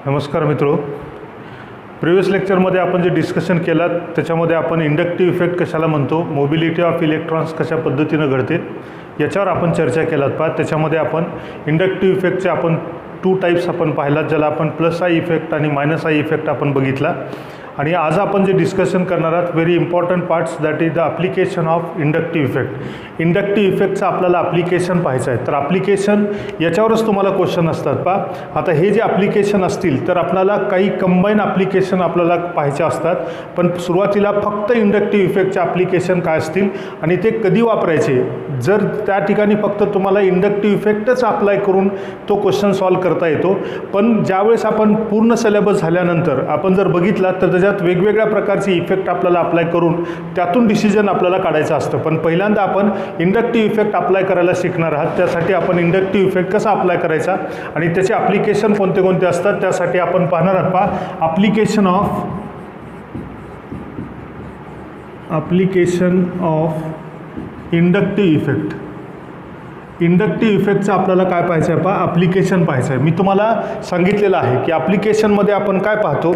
नमस्कार मित्रो, प्रिव्हियस लेक्चरमध्ये आपण जे डिस्कशन केलं त्याच्यामध्ये आपण इंडक्टिव्ह इफेक्ट कशाला म्हणतो, मोबिलिटी ऑफ इलेक्ट्रॉन्स कशा पद्धतीनं घडते याच्यावर आपण चर्चा केलात. त्याच्यामध्ये आपण इंडक्टिव्ह इफेक्टचे आपण 2 टाइप्स आपण पाहिलात, ज्याला आपण प्लस आय इफेक्ट आणि मायनस आय इफेक्ट आपण बघितला. आणि आज आपण जे डिस्कशन करणार आहोत, very important parts, that is the application of inductive effect. Inductive इफेक्टचं आपल्याला ॲप्लिकेशन पाहायचं आहे. तर ॲप्लिकेशन याच्यावरच तुम्हाला क्वेश्चन असतात. आता हे जे ॲप्लिकेशन असतील तर आपल्याला काही कंबाईन ॲप्लिकेशन आपल्याला पाहायचे असतात, पण सुरुवातीला फक्त इंडक्टिव्ह इफेक्टचे ॲप्लिकेशन काय असतील आणि ते कधी वापरायचे. जर त्या ठिकाणी फक्त तुम्हाला इंडक्टिव्ह इफेक्टच अप्लाय करून तो क्वेश्चन सॉल्व करता येतो, पण ज्यावेळेस आपण पूर्ण सिलेबस झाल्यानंतर आपण जर बघितला तर त्याच्यात वेगवेगळ्या प्रकारचे इफेक्ट आपल्याला अप्लाय करून त्यातून डिसिजन आपल्याला काढायचं असतं. पण पहिल्यांदा आपण इंडक्टिव्ह इफेक्ट अप्लाय करायला शिकणार आहात. त्यासाठी आपण इंडक्टिव्ह इफेक्ट कसा अप्लाय करायचा आणि त्याचे ॲप्लिकेशन कोणते कोणते असतात त्यासाठी आपण पाहणार आहात. Application of inductive effect. Inductive इफेक्टचं आपल्याला काय पाहायचं आहे, ॲप्लिकेशन पाहायचं आहे. मी तुम्हाला सांगितलेलं आहे की ॲप्लिकेशनमध्ये आपण काय पाहतो,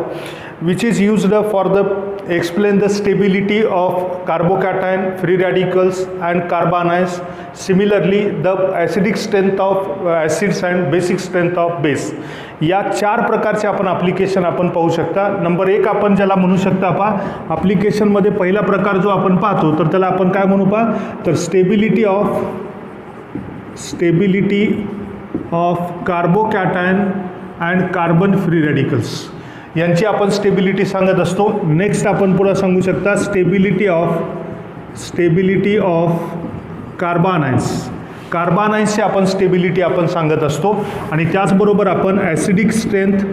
which is used for the explain the stability of carbocation, free radicals and carbanions. Similarly the acidic strength of acids and basic strength of base. या 4 प्रकारचे आपण ॲप्लिकेशन आपण पाहू शकता. नंबर 1 आपण ज्याला म्हणू शकता ॲप्लिकेशनमध्ये पहिला प्रकार जो आपण पाहतो तर त्याला आपण काय म्हणू तर stability of carbocation and carbon free radicals यांची आपण स्टेबिलिटी सांगत असतो. नेक्स्ट आपण पुढे सांगू शकता स्टेबिलिटी ऑफ कार्बोनाइड्सची आपण स्टेबिलिटी आपण सांगत असतो. आणि त्याचबरोबर आपण ॲसिडिक स्ट्रेंथ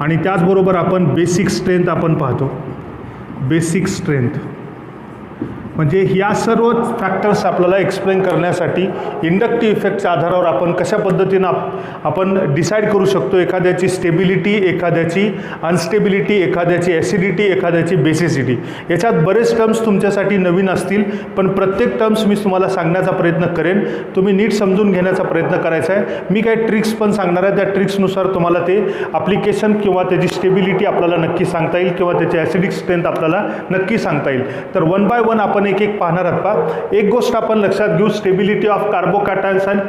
आणि त्याचबरोबर आपण बेसिक स्ट्रेंथ आपण पाहतो. बेसिक स्ट्रेंथ म्हणजे ह्या सर्व फॅक्टर्स आपल्याला एक्सप्लेन करण्यासाठी इंडक्टिव्ह इफेक्टच्या आधारावर आपण कशा पद्धतीनं आपण डिसाईड करू शकतो एखाद्याची स्टेबिलिटी, एखाद्याची अनस्टेबिलिटी, एखाद्याची ॲसिडिटी, एखाद्याची बेसिसिटी. याच्यात बरेच टर्म्स तुमच्यासाठी नवीन असतील, पण प्रत्येक टर्म्स मी तुम्हाला सांगण्याचा प्रयत्न करेन. तुम्ही नीट समजून घेण्याचा प्रयत्न करायचा आहे. मी काही ट्रिक्स पण सांगणार आहे, त्या ट्रिक्सनुसार तुम्हाला ते ॲप्लिकेशन किंवा त्याची स्टेबिलिटी आपल्याला नक्की सांगता येईल किंवा त्याची ॲसिडिक स्ट्रेंथ आपल्याला नक्की सांगता येईल. तर 1 बाय 1 आपण एक पाहणार आहात. एक गोष्ट आपण लक्षात घेऊ, stability of carbocations and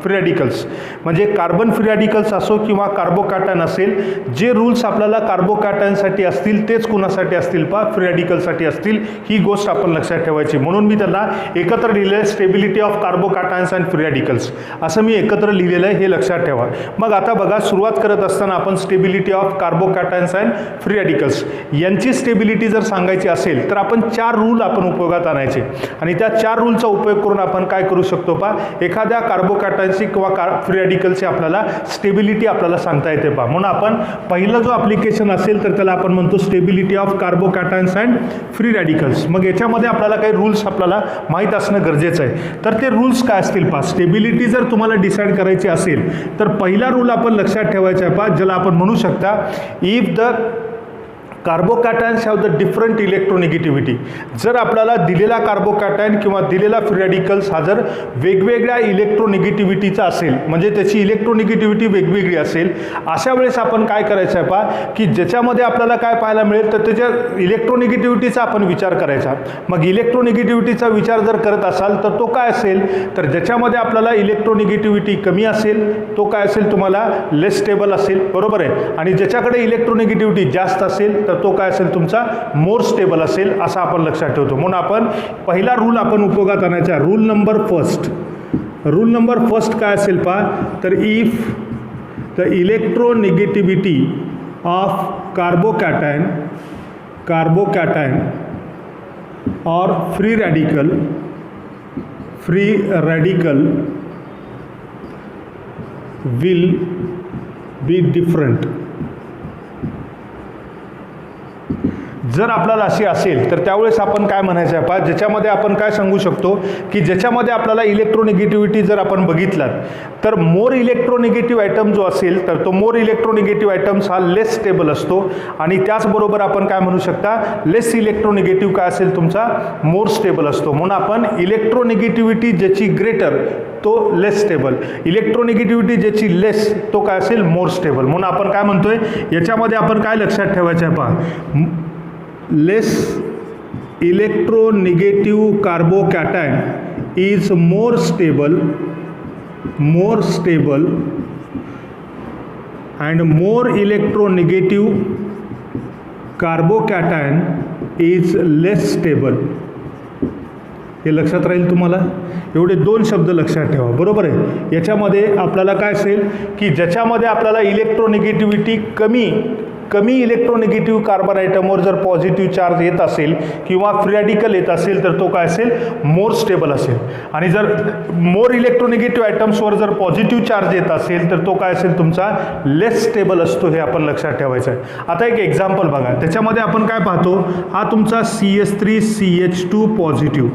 free radicals. म्हणजे कार्बन फ्री रॅडिकल्स असो किंवा कार्बोकॅटायन असेल, जे रूल्स आपल्याला कार्बोकॅटायनसाठी असतील तेच कुणासाठी असतील फ्री रॅडिकलसाठी असतील. ही गोष्ट आपण लक्षात ठेवायची. म्हणून मी त्यांना एकत्र लिहिलं आहे, stability of carbocations and free radicals असं मी एकत्र लिहिलेलं आहे, हे लक्षात ठेवा. मग आता बघा, सुरुवात करत असताना आपण stability of carbocations and free radicals यांची स्टेबिलिटी जर सांगायची असेल तर आपण 4 रूल आपण उपयोगात आणायचे. आणि त्या 4 रूलचा उपयोग करून आपण काय करू शकतो एखाद्या कार्बोकॅटायनची किंवा फ्री रॅडिकलची आपल्याला स्टेबिलिटी आपल्याला सांगता येते म्हणून आपण पहिलं जो ॲप्लिकेशन असेल तर त्याला आपण म्हणतो stability of carbocations and free radicals. मग याच्यामध्ये आपल्याला काही रूल्स आपल्याला माहीत असणं गरजेचं आहे. तर ते रूल्स काय असतील स्टेबिलिटी जर तुम्हाला डिसाईड करायची असेल तर पहिला रूल आपण लक्षात ठेवायचा आहे ज्याला आपण म्हणू शकता, if the carbocations have the different electronegativity. जर आपल्याला दिलेला कार्बोकॅटायन किंवा दिलेला फ्री रॅडिकल्स हा जर वेगवेगळ्या इलेक्ट्रोनिगेटिव्हिटीचा असेल, म्हणजे त्याची इलेक्ट्रोनिगेटिव्हिटी वेगवेगळी असेल, अशा वेळेस आपण काय करायचं आहे की ज्याच्यामध्ये आपल्याला काय पाहायला मिळेल तर त्याच्या इलेक्ट्रोनिगेटिव्हिटीचा आपण विचार करायचा. मग इलेक्ट्रोनिगेटिव्हिटीचा विचार जर करत असाल तर तो काय असेल, तर ज्याच्यामध्ये आपल्याला इलेक्ट्रोनिगेटिव्हिटी कमी असेल तो काय असेल, तुम्हाला लेस स्टेबल असेल, बरोबर आहे. आणि ज्याच्याकडे इलेक्ट्रोनिगेटिव्हिटी जास्त असेल तर तो काय असेल, तुमचा मोर स्टेबल असेल, असं आपण लक्षात ठेवतो. म्हणून आपण पहिला रूल आपण उपयोगात आणायचा. रूल नंबर फर्स्ट काय असेल तर if the electronegativity of carbocation और free radical will be different. जर आपल्याला अशी असेल तर त्यावेळेस आपण काय म्हणायचं आहे पहा, ज्याच्यामध्ये आपण काय सांगू शकतो की ज्याच्यामध्ये आपल्याला इलेक्ट्रोनिगेटिव्हिटी जर आपण बघितलात तर मोर इलेक्ट्रोनिगेटिव्ह आयटम जो असेल तर तो मोर इलेक्ट्रोनिगेटिव्ह आयटम्स हा लेस स्टेबल असतो आणि त्याचबरोबर आपण काय म्हणू शकता, लेस इलेक्ट्रोनिगेटिव्ह काय असेल तुमचा मोर स्टेबल असतो. म्हणून आपण इलेक्ट्रोनिगेटिव्हिटी ज्याची ग्रेटर तो लेस स्टेबल, इलेक्ट्रोनिगेटिव्हिटी ज्याची लेस तो काय असेल मोर स्टेबल. म्हणून आपण काय म्हणतोय याच्यामध्ये आपण काय लक्षात ठेवायचं आहे पहा, less electronegative carbocation is more stable and more electronegative carbocation is less stable. हे लक्षात राहील तुम्हाला. एवढे दोन शब्द लक्षात ठेवा, बरोबर आहे. याच्यामध्ये आपल्याला काय असेल की ज्याच्यामध्ये आपल्याला इलेक्ट्रोनिगेटिव्हिटी कमी इलेक्ट्रोनिगेटिव्ह कार्बन आयटमवर जर पॉझिटिव्ह चार्ज येत असेल किंवा फ्री रॅडिकल येत असेल तर तो काय असेल मोर स्टेबल असेल. आणि जर मोर इलेक्ट्रोनिगेटिव्ह आयटम्सवर जर पॉझिटिव्ह चार्ज येत असेल तर तो काय असेल तुमचा लेस स्टेबल असतो. हे आपण लक्षात ठेवायचं आहे. आता एक एक्झाम्पल बघा, त्याच्यामध्ये आपण काय पाहतो, हा तुमचा CH3CH2 पॉझिटिव्ह,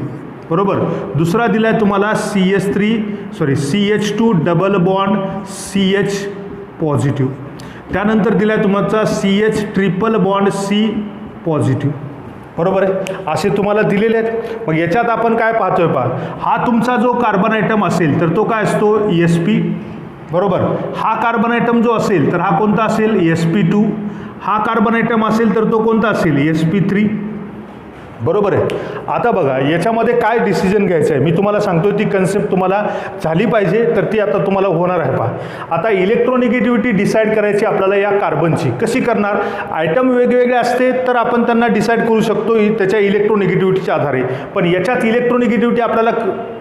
बरोबर. दुसरा दिला आहे तुम्हाला CH2 double bond CH positive. त्यानंतर दिला आहे तुमचा CH triple bond C positive, बरोबर आहे. असे तुम्हाला दिलेले आहेत. मग याच्यात आपण काय पाहतोय पहा, हा तुमचा जो कार्बन आयटम असेल तर तो काय असतो sp, बरोबर. हा कार्बन आयटम जो असेल तर हा कोणता असेल sp2. हा कार्बन आयटम असेल तर तो कोणता असेल sp3, बरोबर आहे. आता बघा याच्यामध्ये काय डिसिजन घ्यायचं आहे मी तुम्हाला सांगतो, ती कन्सेप्ट तुम्हाला झाली पाहिजे तर ती आता तुम्हाला होणार आहे पहा. आता इलेक्ट्रोनिगेटिव्हिटी डिसाईड करायची आपल्याला या कार्बनची कशी करणार, आयटम वेगवेगळे असते तर आपण त्यांना डिसाईड करू शकतो त्याच्या इलेक्ट्रोनिगेटिव्हिटीच्या आधारे. पण याच्यात इलेक्ट्रोनिगेटिव्हिटी आपल्याला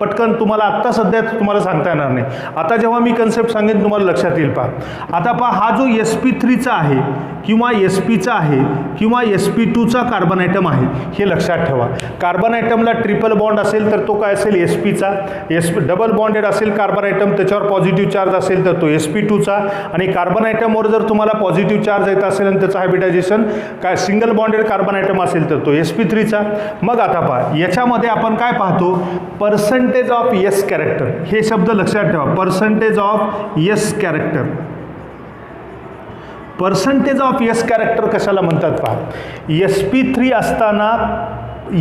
पटकन तुम्हाला आत्ता सध्या तुम्हाला सांगता येणार नाही. आता जेव्हा मी कन्सेप्ट सांगेन तुम्हाला लक्षात येईल पहा. आता पहा, हा जो sp3चा आहे किंवा spचा आहे किंवा sp2चा कार्बन आयटम आहे हे लक्षात ठेवा. कार्बन आयटमला ट्रिपल बॉन्ड असेल तर तो काय असेल sp चा, डबल बॉन्डेड असेल कार्बन आयटम त्याच्यावर पॉझिटिव्ह चार्ज असेल तर तो sp2चा, आणि कार्बन आयटमवर जर तुम्हाला पॉझिटिव्ह चार्ज येत असेल आणि त्याचं हायब्रिडायझेशन काय सिंगल बॉन्डेड कार्बन आयटम असेल तर तो sp3चा. मग आता पहा याच्यामध्ये आपण काय पाहतो, पर्सेंटेज ऑफ S कॅरेक्टर. हे शब्द लक्षात ठेवा, percentage of S character. Percentage of S character कशाला म्हणतात पहा, sp3 असताना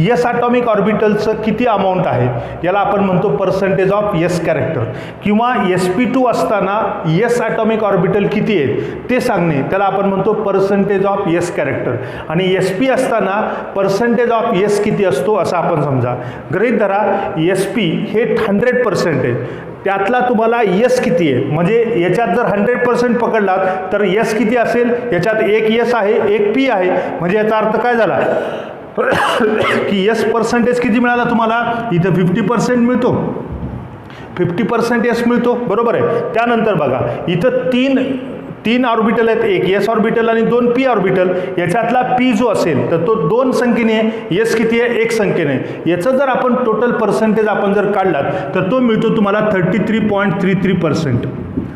S ॲटॉमिक ऑर्बिटलचं किती अमाऊंट आहे याला आपण म्हणतो पर्सेंटेज ऑफ S कॅरेक्टर. किंवा sp2 असताना S ॲटॉमिक ऑर्बिटल किती आहेत ते सांगणे त्याला आपण म्हणतो पर्सेंटेज ऑफ S कॅरेक्टर. आणि sp असताना पर्सेंटेज ऑफ S किती असतो असं आपण समजा. गृहीत धरा sp हे 100% आहे, त्यातला तुम्हाला S किती आहे, म्हणजे याच्यात जर 100% पकडलात तर S किती असेल, याच्यात एक S आहे एक P आहे, म्हणजे याचा अर्थ काय झाला की S पर्सेंटेज किती मिळाला तुम्हाला, इथं 50% मिळतो, 50% S मिळतो, बरोबर आहे. त्यानंतर बघा इथं तीन ऑर्बिटल आहेत, एक S ऑर्बिटल आणि 2 P ऑर्बिटल. याच्यातला P जो असेल तर तो 2 संख्येने आहे, S किती आहे 1 संख्येने. याचं जर आपण टोटल पर्सेंटेज आपण जर काढलात तर तो मिळतो तुम्हाला 33.33%,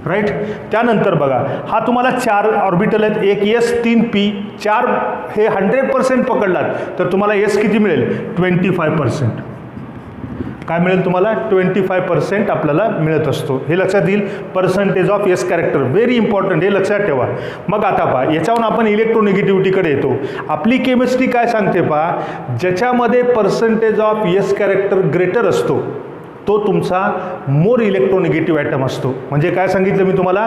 राईट. त्यानंतर बघा हा तुम्हाला 4 ऑर्बिटल आहेत, एक S 3 P, 4 हे 100% पकडलात तर तुम्हाला S किती मिळेल 25%. काय मिळेल तुम्हाला 25% आपल्याला मिळत असतो. हे लक्षात येईल. Percentage of S character very important, हे लक्षात ठेवा. मग आता पहा याच्यावरून आपण इलेक्ट्रोनिगेटिव्हिटीकडे येतो. आपली केमिस्ट्री काय सांगते पहा, ज्याच्यामध्ये percentage of S character greater असतो तो तुमचा मोर इलेक्ट्रोनिगेटिव्ह आयटम असतो. म्हणजे काय सांगितलं मी तुम्हाला,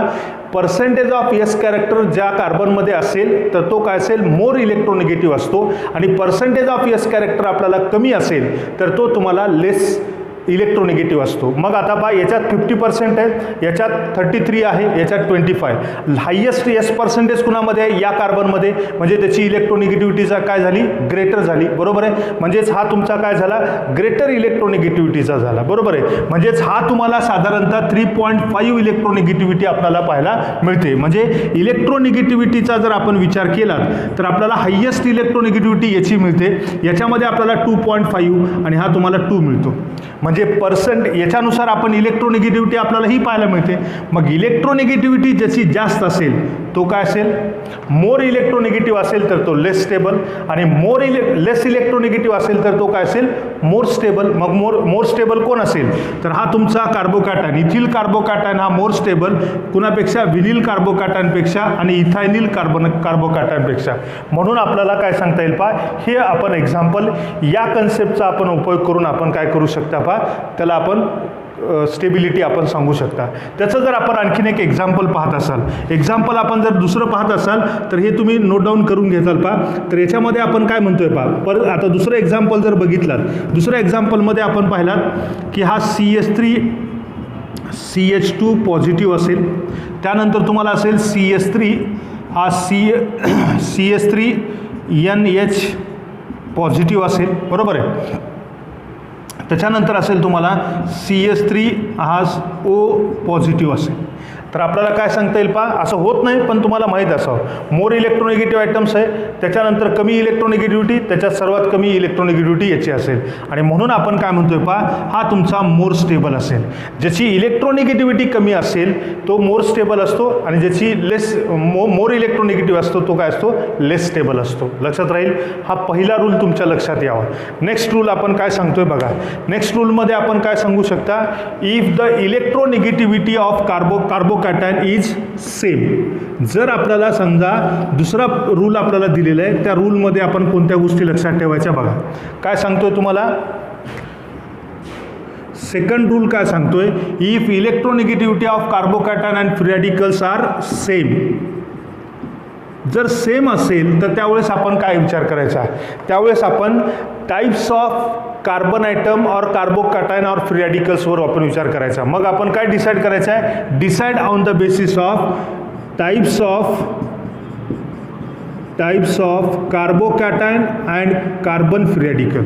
पर्सेंटेज ऑफ S कॅरेक्टर ज्या कार्बनमध्ये असेल तर तो काय असेल मोर इलेक्ट्रोनिगेटिव्ह असतो, आणि पर्सेंटेज ऑफ S कॅरेक्टर आपल्याला कमी असेल तर तो तुम्हाला लेस इलेक्ट्रोनिगेटिव्ह असतो. मग आता पहा याच्यात 50% आहे, याच्यात 33 आहे, याच्यात 25. हायेस्ट S पर्सेंटेज कुणामध्ये आहे या कार्बनमध्ये, म्हणजे त्याची इलेक्ट्रोनिगेटिव्हिटीचा काय झाली ग्रेटर झाली, बरोबर आहे. म्हणजेच हा तुमचा काय झाला ग्रेटर इलेक्ट्रोनिगेटिव्हिटीचा झाला, बरोबर आहे. म्हणजेच हा तुम्हाला साधारणतः 3.5 इलेक्ट्रोनिगेटिव्हिटी आपल्याला पाहायला मिळते. म्हणजे इलेक्ट्रोनिगेटिव्हिटीचा जर आपण विचार केला तर आपल्याला हायेस्ट इलेक्ट्रोनिगेटिव्हिटी याची मिळते, याच्यामध्ये आपल्याला 2.5 आणि हा तुम्हाला 2 मिळतो. म्हणजे पर्सेंट याच्यानुसार आपण इलेक्ट्रोनिगेटिव्हिटी आपल्याला ही पाहायला मिळते. मग इलेक्ट्रोनिगेटिव्हिटी ज्याची जास्त असेल तो काय असेल, मोर इलेक्ट्रोनिगेटिव्ह असेल तर तो लेस स्टेबल, आणि लेस इलेक्ट्रोनिगेटिव्ह असेल तर तो काय असेल, मोर स्टेबल. मग मोर स्टेबल कोण असेल, तर हा तुमचा कार्बोकॅटायन, इथिल कार्बोकॅटायन हा मोर स्टेबल कुणापेक्षा, विनिल कार्बोकॅटायनपेक्षा आणि इथायनिल कार्बोकॅटायनपेक्षा. म्हणून आपल्याला काय सांगता येईल पहा, हे आपण एक्झाम्पल या कन्सेप्टचा आपण उपयोग करून आपण काय करू शकता पहा, त्याला आपण स्टेबिलिटी आपण सांगू शकता. त्याचं जर आपण आणखीन एक एक्झाम्पल पाहत असाल, एक्झाम्पल आपण जर दुसरं पाहत असाल तर हे तुम्ही नोट डाऊन करून घेताल पहा. तर याच्यामध्ये आपण काय म्हणतोय पहा, परत आता दुसरं एक्झाम्पल जर बघितलात, दुसऱ्या एक्झाम्पलमध्ये आपण पाहिलात की हा CH2 पॉझिटिव्ह असेल, त्यानंतर तुम्हाला असेल CH3 हा CH3NH पॉझिटिव्ह असेल, बरोबर आहे. त्याच्यानंतर असेल तुम्हाला CH3 हा O पॉझिटिव्ह असेल. तर आपल्याला काय सांगता येईल पहा, असं होत नाही पण तुम्हाला माहीत असावं, मोर इलेक्ट्रोनिगेटिव्ह आयटम्स आहे, त्याच्यानंतर कमी इलेक्ट्रोनिगेटिव्हिटी, त्याच्यात सर्वात कमी इलेक्ट्रोनिगेटिव्हिटी याची असेल, आणि म्हणून आपण काय म्हणतोय पहा, हा तुमचा मोर स्टेबल असेल. ज्याची इलेक्ट्रोनिगेटिव्हिटी कमी असेल तो मोर स्टेबल असतो, आणि ज्याची मोर इलेक्ट्रोनिगेटिव्ह असतो तो काय असतो, लेस स्टेबल असतो. लक्षात राहील, हा पहिला रूल तुमच्या लक्षात यावा. नेक्स्ट रूल आपण काय सांगतोय बघा, नेक्स्ट रूलमध्ये आपण काय सांगू शकता, if the electronegativity of carbocation is same. जर आपल्याला समजा दुसरा रूल आपल्याला दिलेला आहे, त्या रूलमध्ये आपण कोणत्या गोष्टी लक्षात ठेवायच्या बघा. काय सांगतोय तुम्हाला, सेकंड रूल काय सांगतोय, if electronegativity of carbocation and free radicals are same. जर सेम असेल तर त्यावेळेस आपण काय विचार करायचा, त्यावेळेस आपण टाइप्स ऑफ कार्बन आयटम और कार्बोकॅटायन और फ्री रॅडिकल्सवर आपण विचार करायचा. मग आपण काय डिसाईड करायचं आहे, decide on the basis of types of carbocation and carbon free radical.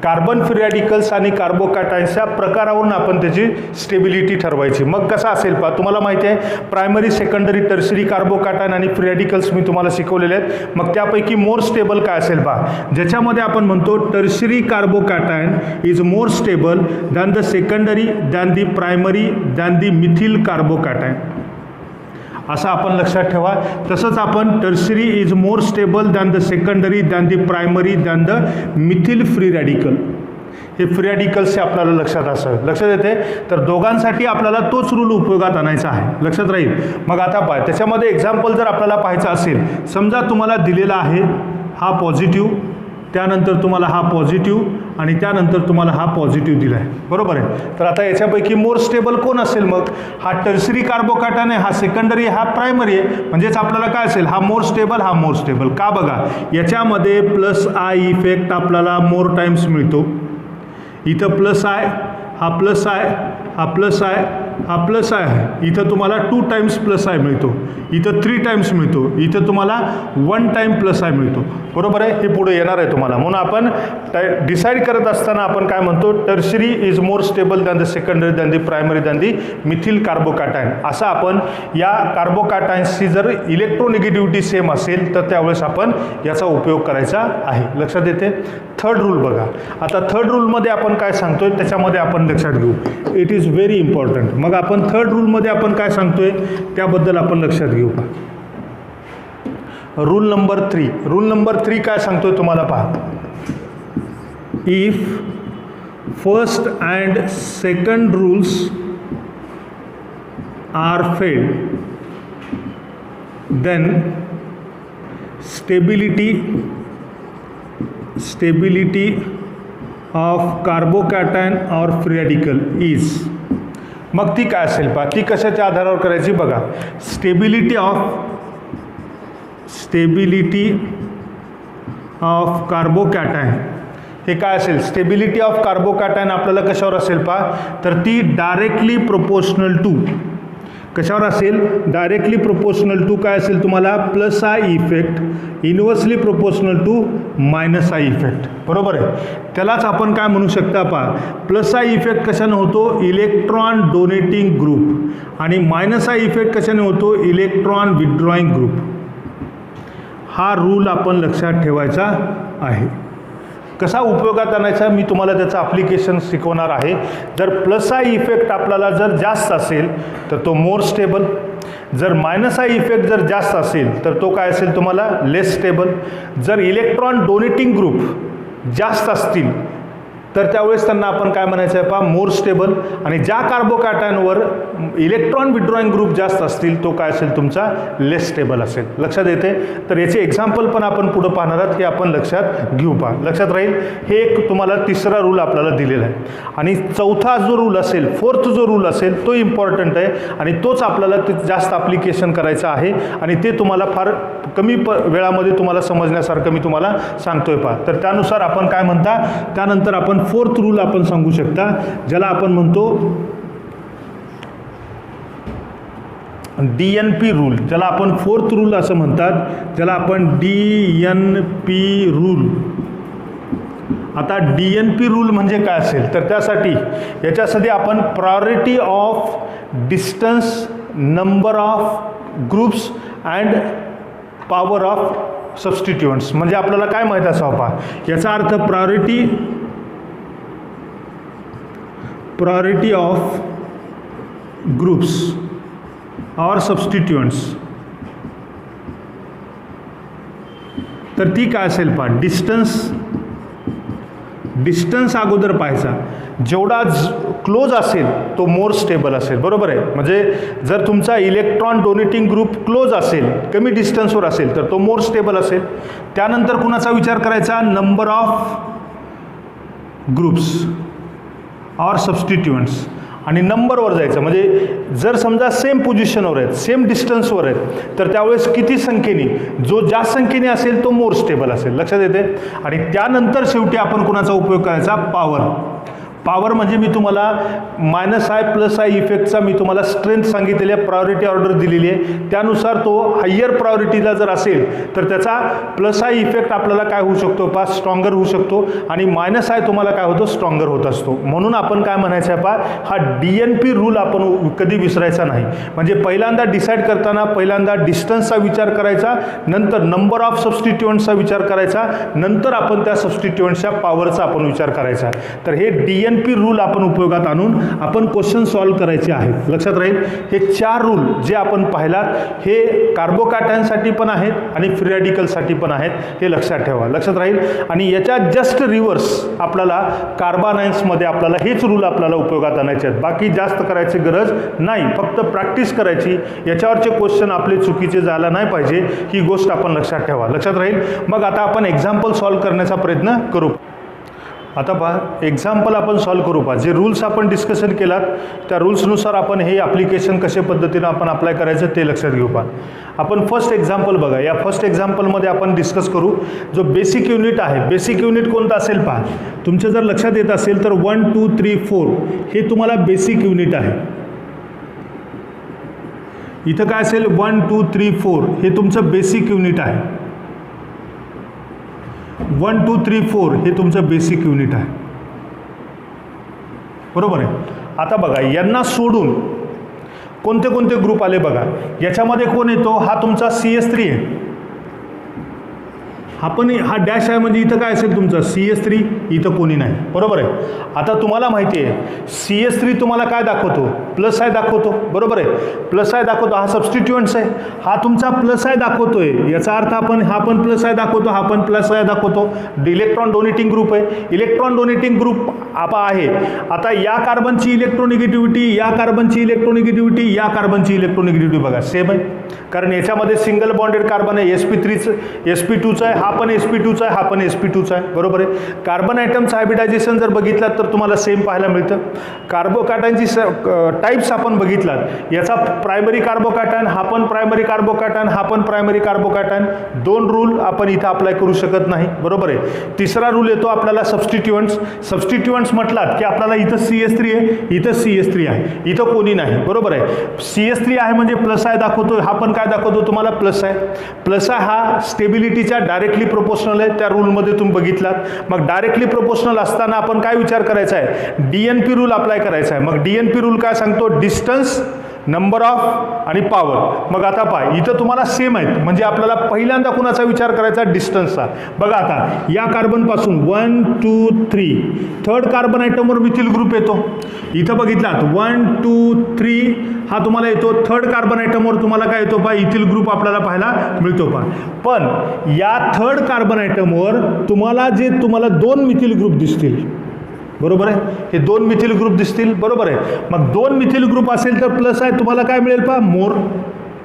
Carbon free radicals आणि कार्बोकॅटायन्सच्या प्रकारावरून आपण त्याची स्टेबिलिटी ठरवायची. मग कसं असेल पहा, तुम्हाला माहिती आहे प्रायमरी, सेकंडरी, टर्शरी कार्बोकॅटायन आणि फ्री रॅडिकल्स मी तुम्हाला शिकवलेले आहेत. मग त्यापैकी मोर स्टेबल काय असेल पहा, ज्याच्यामध्ये आपण म्हणतो tertiary carbocation is more stable than the secondary, than the primary, than the methyl carbocation. असं आपण लक्षात ठेवा. तसंच आपण tertiary is more stable than the secondary, than the primary, than the methyl free radical. हे फ्री रॅडिकल्सचे आपल्याला लक्षात येते. तर दोघांसाठी आपल्याला तोच रूल उपयोगात आणायचा आहे, लक्षात राहील. मग आता पहा, त्याच्यामध्ये एक्झाम्पल जर आपल्याला पाहायचं असेल, समजा तुम्हाला दिलेला आहे हा पॉझिटिव्ह, त्यानंतर तुम्हाला हा पॉझिटिव्ह आणि त्यानंतर तुम्हाला हा पॉझिटिव्ह दिला आहे, बरोबर आहे. तर आता याच्यापैकी मोर स्टेबल कोण असेल, मग हा टर्शरी कार्बोकॅटायन आहे, हा सेकंडरी, हा प्रायमरी आहे. म्हणजेच आपल्याला काय असेल, हा मोर स्टेबल, हा मोर स्टेबल. का बघा, याच्यामध्ये प्लस आय इफेक्ट आपल्याला मोर टाइम्स मिळतो. इथं प्लस आय, हा प्लस आय, हा प्लस आय, हा प्लस आय आहे. इथं तुम्हाला 2 टाइम्स प्लस आय मिळतो, इथं 3 टाइम्स मिळतो, इथं तुम्हाला 1 टाइम प्लस आय मिळतो, बरोबर आहे. हे पुढे येणार आहे तुम्हाला. म्हणून आपण डिसाईड करत असताना आपण काय म्हणतो, tertiary is more stable than the secondary, than the primary, than the methyl carbocation. असं आपण या कार्बोकॅटायन्सची जर इलेक्ट्रोनिगेटिव्हिटी सेम असेल तर त्यावेळेस आपण याचा उपयोग करायचा आहे. लक्षात येते. थर्ड रूल बघा. आता थर्ड रूलमध्ये आपण काय सांगतोय त्याच्यामध्ये आपण लक्षात घेऊ, इट इज व्हेरी इम्पॉर्टंट. मग आपण थर्ड रूलमध्ये आपण काय सांगतोय त्याबद्दल आपण लक्षात घेऊ. Rule number 3. रूल नंबर 3 काय सांगतोय तुम्हाला पहा, if first and second rules are failed then stability of carbocation और फ्री रॅडिकल इज. मग ती काय असेल पहा, ती कशाच्या आधारावर करायची बघा, स्टेबिलिटी ऑफ कार्बोकॅटायन. हे काय असेल, स्टेबिलिटी ऑफ कार्बोकॅटायन आपल्याला कशावर असेल पहा, तर ती डायरेक्टली प्रोपोर्शनल टू, कशावर असेल, डायरेक्टली प्रोपोर्शनल टू काय असेल तुम्हाला, plus I effect, inversely proportional to minus I effect, बरोबर आहे. त्यालाच आपण काय म्हणू शकता पहा, प्लस आय इफेक्ट कशाने होतो, इलेक्ट्रॉन डोनेटिंग ग्रुप, आणि मायनस आय इफेक्ट कशाने होतो, इलेक्ट्रॉन विथड्रॉईंग ग्रुप. हा रूल आपण लक्षात ठेवायचा आहे. कसा उपयोगात आणायचा मी तुम्हाला त्याचं ॲप्लिकेशन शिकवणार आहे. जर प्लस आय इफेक्ट आपल्याला जर जास्त असेल तर तो मोर स्टेबल, जर मायनस आय इफेक्ट जर जास्त असेल तर तो काय असेल तुम्हाला लेस स्टेबल. जर इलेक्ट्रॉन डोनेटिंग ग्रुप जास्त असतील तर त्यावेळेस त्यांना आपण काय म्हणायचं आहे पहा मोर स्टेबल. आणि ज्या कार्बोकॅटायनवर इलेक्ट्रॉन विड्रॉइंग ग्रुप जास्त असतील तो काय असेल तुमचा लेस स्टेबल असेल. लक्षात येते. तर याचे एक्झाम्पल पण आपण पुढं पाहणार आहात हे आपण लक्षात घेऊ. पहा लक्षात राहील. हे एक तुम्हाला तिसरा रूल आपल्याला दिलेला आहे. आणि चौथा जो रूल असेल फोर्थ जो रूल असेल तो इम्पॉर्टंट आहे आणि तोच आपल्याला जास्त ॲप्लिकेशन करायचं आहे आणि ते तुम्हाला फार कमी वेळामध्ये तुम्हाला समजण्यासारखं मी तुम्हाला सांगतोय. पहा तर त्यानुसार आपण काय म्हणता त्यानंतर आपण फोर्थ रूल आपण सांगू शकता ज्याला आपण म्हणतो DNP रूल. ज्याला आपण फोर्थ रूल असं म्हणतात, ज्याला आपण DNP रूल. आता DNP रूल म्हणजे काय असेल तर त्यासाठी याच्यासाठी आपण priority of distance, number of groups and power of substituents म्हणजे आपल्याला काय माहीत असावं पहा. याचा अर्थ प्रायोरिटी ऑफ ग्रुप्स और सबस्टिट्युएंट्स. तर ती काय असेल पहा डिस्टन्स अगोदर पाहायचा. जेवढा क्लोज असेल तो मोर स्टेबल असेल. बरोबर आहे. म्हणजे जर तुमचा इलेक्ट्रॉन डोनेटिंग ग्रुप क्लोज असेल कमी डिस्टन्सवर असेल तर तो मोर स्टेबल असेल. त्यानंतर कुणाचा विचार करायचा नंबर ऑफ ग्रुप्स और सबस्टिट्युएंट्स आणि नंबरवर जायचं. म्हणजे जर समजा सेम पोझिशनवर आहेत सेम डिस्टन्सवर आहेत तर त्यावेळेस किती संख्येने जो जास्त संख्येने असेल तो मोर स्टेबल असेल. लक्षात येते. आणि त्यानंतर शेवटी आपण कुणाचा उपयोग करायचा पॉवर म्हणजे मी तुम्हाला मायनस आय प्लस आय इफेक्टचा मी तुम्हाला स्ट्रेंथ सांगितलेली आहे, प्रायोरिटी ऑर्डर दिलेली आहे. त्यानुसार तो हायर प्रायोरिटीला जर असेल तर त्याचा प्लस आय इफेक्ट आपल्याला काय होऊ शकतो पहा स्ट्रॉंगर होऊ शकतो आणि मायनस आय तुम्हाला काय होतो स्ट्रॉंगर होत असतो. म्हणून आपण काय म्हणायचं आहे पहा हा DNP रूल आपण कधी विसरायचा नाही. म्हणजे पहिल्यांदा डिसाईड करताना पहिल्यांदा डिस्टन्सचा विचार करायचा, नंतर नंबर ऑफ सबस्टिट्युएंट्सचा विचार करायचा, नंतर आपण त्या सबस्टिट्युएंट्सच्या पॉवरचा आपण विचार करायचा. तर हे DNP रूल आपण उपयोगात आणून आपण क्वेश्चन सॉल्व्ह करायचे आहेत. लक्षात राहील. हे 4 रूल जे आपण पाहिलात हे कार्बोकॅटायनसाठी पण आहेत आणि फ्री रॅडिकलसाठी पण आहेत. हे लक्षात ठेवा. लक्षात राहील. आणि याच्या जस्ट रिव्हर्स आपल्याला कार्बोनायन्समध्ये आपल्याला हेच रूल आपल्याला उपयोगात आणायचे आहेत. बाकी जास्त करायची गरज नाही. फक्त प्रॅक्टिस करायची. याच्यावरचे क्वेश्चन आपले चुकीचे जायला नाही पाहिजे ही गोष्ट आपण लक्षात ठेवा. लक्षात राहील. मग आता आपण एक्झाम्पल सॉल्व्ह करण्याचा प्रयत्न करू. आता पहा एक्झाम्पल आपण सॉल्व्ह करू. पहा जे रूल्स आपण डिस्कशन केलात त्या रूल्सनुसार आपण हे ॲप्लिकेशन कशा पद्धतीनं आपण अप्लाय करायचं ते लक्षात घेऊ. पहा आपण फर्स्ट एक्झाम्पल बघा. या फर्स्ट एक्झाम्पलमध्ये आपण डिस्कस करू जो बेसिक युनिट आहे. बेसिक युनिट कोणतं असेल पहा. तुमच्या जर लक्षात येत असेल तर 1 2 3 4 हे तुम्हाला बेसिक युनिट आहे. इथं काय असेल 1 2 3 4 हे तुमचं बेसिक युनिट आहे. 1 2 3 4 हे तुमचं बेसिक युनिट आहे. बरोबर आहे. आता बघा यांना सोडून कोणते कोणते ग्रुप आले बघा. याच्यामध्ये कोण येतो हा तुमचा CS3 आहे. हा डॅश आहे म्हणजे इथं काय असेल तुमचं CS3. इथं कोणी नाही. बरोबर आहे. आता तुम्हाला माहिती आहे CS3 तुम्हाला काय दाखवतो प्लस आय दाखवतो. बरोबर आहे. प्लस आय दाखवतो. हा सबस्टिट्युएंट्स आहे. हा तुमचा प्लस आय दाखवतोय. याचा अर्थ हा पण प्लस आय दाखवतो हा पण प्लस आय दाखवतो. इलेक्ट्रॉन डोनेटिंग ग्रुप आहे. इलेक्ट्रॉन डोनेटिंग ग्रुप आहे. आता या कार्बनची इलेक्ट्रोनिगेटिव्हिटी या कार्बनची इलेक्ट्रोनिगेटिव्हिटी या कार्बनची इलेक्ट्रोनिगेटिव्हिटी बघा सेम आहे. कारण याच्यामध्ये सिंगल बॉन्डेड कार्बन आहे sp2चं आहे. हा पण sp2चा आहे. हा पण sp2चा आहे. बरोबर आहे. कार्बन आयटमचं हायब्रिडायझेशन जर बघितलात तर तुम्हाला सेम पाहायला मिळतं. कार्बोकॅटायनची टाईप्स आपण बघितलात. याचा प्रायमरी कार्बोकॅटायन हा पण प्रायमरी कार्बोकॅटायन हा पण प्रायमरी कार्बोकॅटायन. 2 रूल आपण इथं अप्लाय करू शकत नाही. बरोबर आहे. तिसरा रूल येतो आपल्याला सबस्टिट्युएंट्स म्हटलात की आपल्याला इथं CS3 आहे इथं CS3 आहे इथं कोणी नाही. बरोबर आहे. CS3 आहे म्हणजे प्लस आय दाखवतो. हा पण काय दाखवतो तुम्हाला प्लस आय. प्लस आय हा स्टेबिलिटीच्या डायरेक्टली प्रोपोर्शनल आहे. त्या रूलमध्ये तुम्ही बघितलात. मग डायरेक्टली प्रोपोर्शनल असताना आपण काय विचार करायचा आहे DNP रूल अप्लाय करायचा आहे. मग DNP रूल काय सांगतो डिस्टन्स नंबर ऑफ आणि पॉवर. मग आता पहा इथं तुम्हाला सेम आहेत, म्हणजे आपल्याला पहिल्यांदा कुणाचा विचार करायचा, डिस्टन्सचा. बघा आता या कार्बनपासून 1 2 3 थर्ड कार्बन आयटमवर मिथिल ग्रुप येतो. इथं बघितलात 1 2 3 हा तुम्हाला येतो. थर्ड कार्बन आयटमवर तुम्हाला काय येतो पहा, इथिल ग्रुप आपल्याला पाहायला मिळतो पहा. पण या थर्ड कार्बन आयटमवर तुम्हाला दोन मिथिल ग्रुप दिसतील, बरोबर आहे. हे दोन मिथिल ग्रुप दिसतील, बरोबर आहे. मग दोन मिथिल ग्रुप असेल तर प्लस आहे, तुम्हाला काय मिळेल पहा, मोर,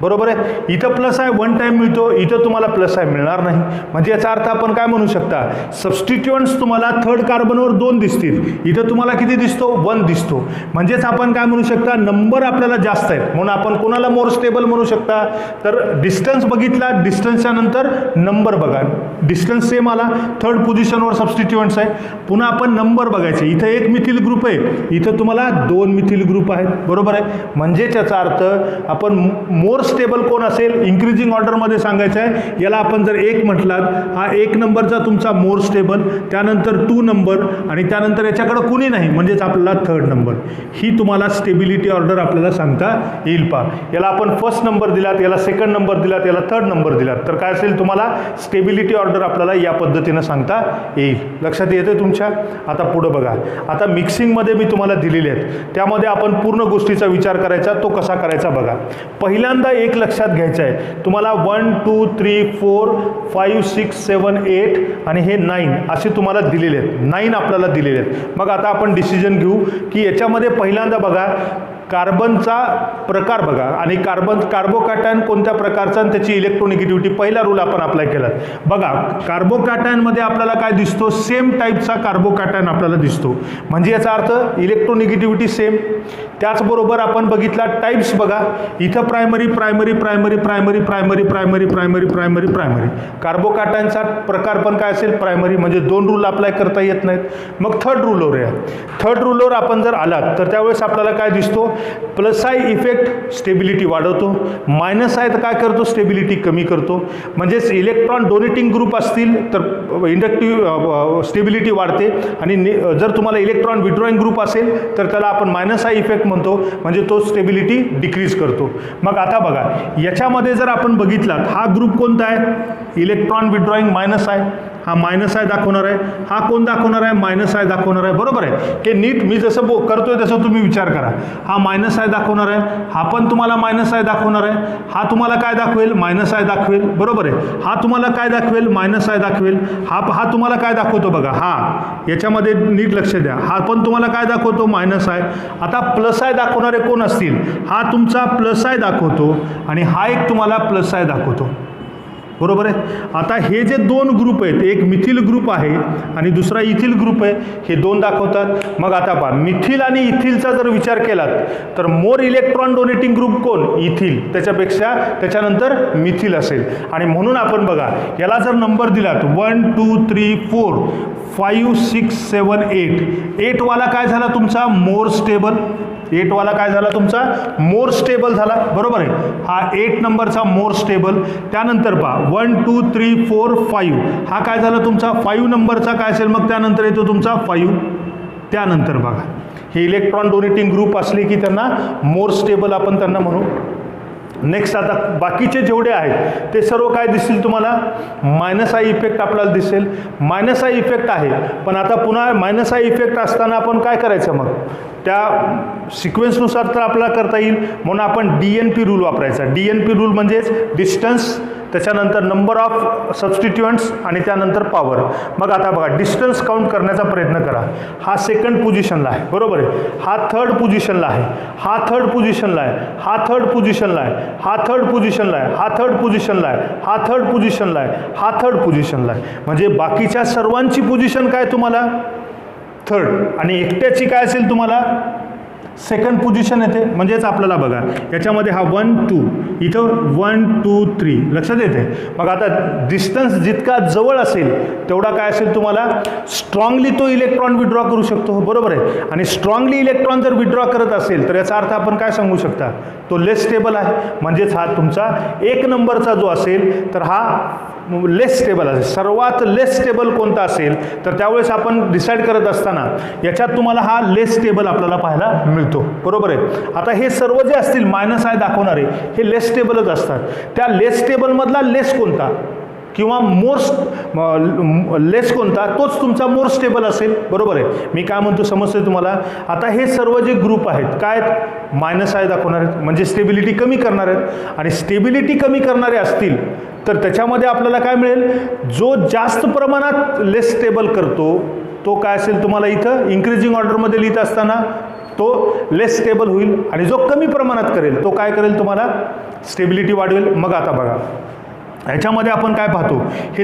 बरोबर आहे. इथं प्लस आहे, वन टाइम मिळतो, इथं तुम्हाला प्लस आहे मिळणार नाही. म्हणजे याचा अर्थ आपण काय म्हणू शकता, सबस्टिट्युएंट्स तुम्हाला थर्ड कार्बनवर 2 दिसतील, इथं तुम्हाला किती दिसतो, 1 दिसतो. म्हणजेच आपण काय म्हणू शकता, नंबर आपल्याला जास्त आहेत म्हणून आपण कोणाला मोर स्टेबल म्हणू शकता. तर डिस्टन्स बघितला, डिस्टन्सच्या नंतर नंबर बघा, डिस्टन्स सेम आला, थर्ड पोझिशनवर सबस्टिट्युएंट्स आहे. पुन्हा आपण नंबर बघायचे, इथं एक मिथिल ग्रुप आहे, इथं तुम्हाला 2 मिथिल ग्रुप आहेत, बरोबर आहे. म्हणजेच याचा अर्थ आपण मोर स्टेबल कोण असेल, इन्क्रीजिंग ऑर्डरमध्ये सांगायचं आहे. याला आपण जर 1 म्हटलात, हा 1 नंबरचा तुमचा मोर स्टेबल, त्यानंतर 2 नंबर आणि त्यानंतर याच्याकडे कुणी नाही, म्हणजेच आपल्याला थर्ड नंबर. ही तुम्हाला स्टेबिलिटी ऑर्डर आपल्याला सांगता येईल पहा. याला आपण फर्स्ट नंबर दिलात, याला सेकंड नंबर दिलात, याला थर्ड नंबर दिलात, तर काय असेल तुम्हाला स्टेबिलिटी ऑर्डर आपल्याला या पद्धतीनं सांगता येईल. लक्षात येते तुमच्या. आता पुढं बघा, आता मिक्सिंगमध्ये मी तुम्हाला दिलेले आहेत, त्यामध्ये आपण पूर्ण गोष्टीचा विचार करायचा. तो कसा करायचा बघा. पहिल्यांदा एक लक्षात घ्यायचं आहे तुम्हाला, 1 2 3 4 5 6 7 8 आणि हे 9 असे तुम्हाला दिलेले आहेत, 9 आपल्याला दिलेले आहेत. मग आता आपण डिसिजन घेऊ की याच्यामध्ये पहिल्यांदा बघा कार्बनचा प्रकार बघा आणि कार्बोकॅटायन कोणत्या प्रकारचा आणि त्याची इलेक्ट्रोनिगेटिव्हिटी, पहिला रूल आपण अप्लाय केला. बघा कार्बोकॅटायनमध्ये आपल्याला काय दिसतो, सेम टाईपचा कार्बोकॅटायन आपल्याला दिसतो, म्हणजे याचा अर्थ इलेक्ट्रोनिगेटिव्हिटी सेम. त्याचबरोबर आपण बघितला टाईप्स बघा, इथं primary primary primary primary primary primary primary primary primary कार्बोकॅटायनचा प्रकार पण काय असेल, प्रायमरी. म्हणजे 2 रूल अप्लाय करता येत नाहीत. मग थर्ड रूलवर या. थर्ड रूलवर आपण जर आलात तर त्यावेळेस आपल्याला काय दिसतो, प्लस आय इफेक्ट स्टेबिलिटी वाढवतो, मायनस आय तर काय करतो, स्टेबिलिटी कमी करतो. म्हणजेच इलेक्ट्रॉन डोनेटिंग ग्रुप असतील तर इंडक्टिव्ह स्टेबिलिटी वाढते आणि जर तुम्हाला इलेक्ट्रॉन विड्रॉइंग ग्रुप असेल तर त्याला आपण मायनस आय इफेक्ट म्हणतो, म्हणजे तो स्टेबिलिटी डिक्रीज करतो. मग आता बघा याच्यामध्ये जर आपण बघितलात, हा ग्रुप कोणता आहे, इलेक्ट्रॉन विड्रॉइंग मायनस आय, हा मायनस आय दाखवणार आहे. हा कोण दाखवणार आहे, मायनस आय दाखवणार आहे, बरोबर आहे. की नीट मी जसं करतोय तसं तुम्ही विचार करा. हा मायनस आय दाखवणार आहे, हा पण तुम्हाला मायनस आय दाखवणार आहे, हा तुम्हाला काय दाखवेल, मायनस आय दाखवेल, बरोबर आहे. हा तुम्हाला काय दाखवेल, मायनस आय दाखवेल. हा तुम्हाला काय दाखवतो बघा, हा याच्यामध्ये नीट लक्ष द्या, हा पण तुम्हाला काय दाखवतो, मायनस आय. आता प्लस आय दाखवणारे कोण असतील, हा तुमचा प्लस आय दाखवतो आणि हा एक तुम्हाला प्लस आय दाखवतो, बरोबर आहे. आता हे जे 2 ग्रुप आहेत, एक मिथिल ग्रुप आहे आणि दुसरा इथिल ग्रुप आहे, हे 2 दाखवतात. मग आता पहा मिथिल आणि इथिलचा जर विचार केलात तर मोर इलेक्ट्रॉन डोनेटिंग ग्रुप कोण, इथिल, त्याच्यानंतर मिथिल असेल. आणि म्हणून आपण बघा याला जर नंबर दिलात 1 2 3 4 5 6 7 8, 8 वाला काय झाला तुमचा, मोर स्टेबल. 8 वाला काय झाला तुमचा, मोर स्टेबल झाला, बरोबर आहे. हा 8 नंबरचा मोर स्टेबल. त्यानंतर पहा 1 2 3 4 5 हा काय झाला तुमचा, 5 नंबरचा काय असेल, मग त्यानंतर येतो तुमचा 5. त्यानंतर बघा हे इलेक्ट्रॉन डोनेटिंग ग्रुप असले की त्यांना मोर स्टेबल आपण त्यांना म्हणू. नेक्स्ट आता बाकीचे जेवढे आहेत ते सर्व काय दिसतील तुम्हाला, मायनस आय इफेक्ट आपल्याला दिसेल. मायनस आय इफेक्ट आहे, पण आता पुन्हा मायनस आय इफेक्ट असताना आपण काय करायचं, मग त्या सिक्वेन्सनुसार तर आपल्याला करता येईल म्हणून आपण DNP रूल वापरायचा. DNP रूल म्हणजेच डिस्टन्स, त्याच्यानंतर नंबर ऑफ सबस्टिट्युएंट्स आणि त्यानंतर पॉवर. मग आता बघा डिस्टन्स काउंट करण्याचा प्रयत्न करा. हा सेकंड पोझिशनला आहे, बरोबर आहे. हा थर्ड पोझिशनला आहे, हा थर्ड पोझिशनला आहे, हा थर्ड पोझिशनला आहे, हा थर्ड पोझिशनला आहे, हा थर्ड पोझिशनला आहे, हा थर्ड पोझिशनला आहे, हा थर्ड पोझिशनला आहे. म्हणजे बाकीच्या सर्वांची पोझिशन काय तुम्हाला, थर्ड, आणि एकट्याची काय असेल तुम्हाला, सेकंड पोझिशन येते. म्हणजेच आपल्याला बघा याच्यामध्ये हा 1 2 इथं 1 2 3 लक्षात येते. मग आता डिस्टन्स जितका जवळ असेल तेवढा काय असेल तुम्हाला, स्ट्रॉंगली तो इलेक्ट्रॉन विड्रॉ करू शकतो, बरोबर आहे. आणि स्ट्रॉंगली इलेक्ट्रॉन जर विड्रॉ करत असेल तर याचा अर्थ आपण काय सांगू शकता, तो लेस स्टेबल आहे. म्हणजेच हा तुमचा 1 नंबरचा जो असेल तर हा लेस स्टेबल असेल. सर्वात लेस स्टेबल कोणता असेल तर त्यावेळेस आपण डिसाईड करत असताना याच्यात तुम्हाला हा लेस स्टेबल आपल्याला पाहायला मिळतो. मिळतो, बरोबर आहे. आता हे सर्व जे असतील मायनस आय दाखवणारे हे लेस स्टेबलच असतात. त्या लेस स्टेबलमधला लेस कोणता किंवा लेस कोणता तोच तुमचा मोर स्टेबल असेल, बरोबर आहे. मी काय म्हणतो समजते तुम्हाला. आता हे सर्व जे ग्रुप आहेत काय मायनस आय दाखवणार आहेत म्हणजे स्टेबिलिटी कमी करणार आहेत, आणि स्टेबिलिटी कमी करणारे असतील तर त्याच्यामध्ये आपल्याला काय मिळेल, जो जास्त प्रमाणात लेस स्टेबल करतो तो काय असेल तुम्हाला इथं इन्क्रीजिंग ऑर्डरमध्ये लिहित असताना तो लेस स्टेबल होईल, आणि जो कमी प्रमाणात करेल तो काय करेल तुम्हाला स्टेबिलिटी वाढवेल. मग आता बघा ह्याच्यामध्ये आपण काय पाहतो, हे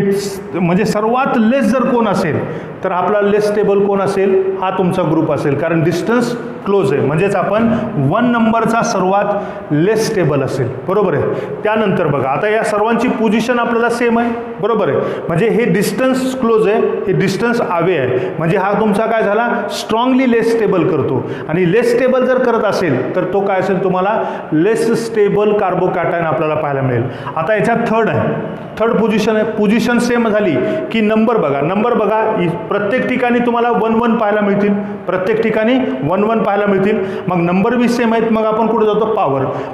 म्हणजे सर्वात लेस जर कोण असेल तर आपला लेस स्टेबल कोण असेल, हा तुमचा ग्रुप असेल, कारण डिस्टन्स क्लोज आहे, म्हणजेच आपण 1 नंबरचा सर्वात लेस स्टेबल असेल, बरोबर आहे. त्यानंतर बघा आता या सर्वांची पोझिशन आपल्याला सेम आहे, बरोबर आहे. म्हणजे हे डिस्टन्स क्लोज आहे, हे डिस्टन्स अवे आहे, म्हणजे हा तुमचा काय झाला स्ट्रॉंगली लेस स्टेबल करतो, आणि लेस स्टेबल जर करत असेल तर तो काय असेल तुम्हाला लेस स्टेबल कार्बोकॅटायन आपल्याला पाहायला मिळेल. आता याच्यात थर्ड पोझिशन आहे, पोझिशन सेम झाली की नंबर बघा प्रत्येक ठिकाणी तुम्हाला 1-1 पाहायला मिळतील, प्रत्येक ठिकाणी 1-1 पाहायला मिळतील. मग नंबर बी सेम आहेत. मग आपण कुठे जातो,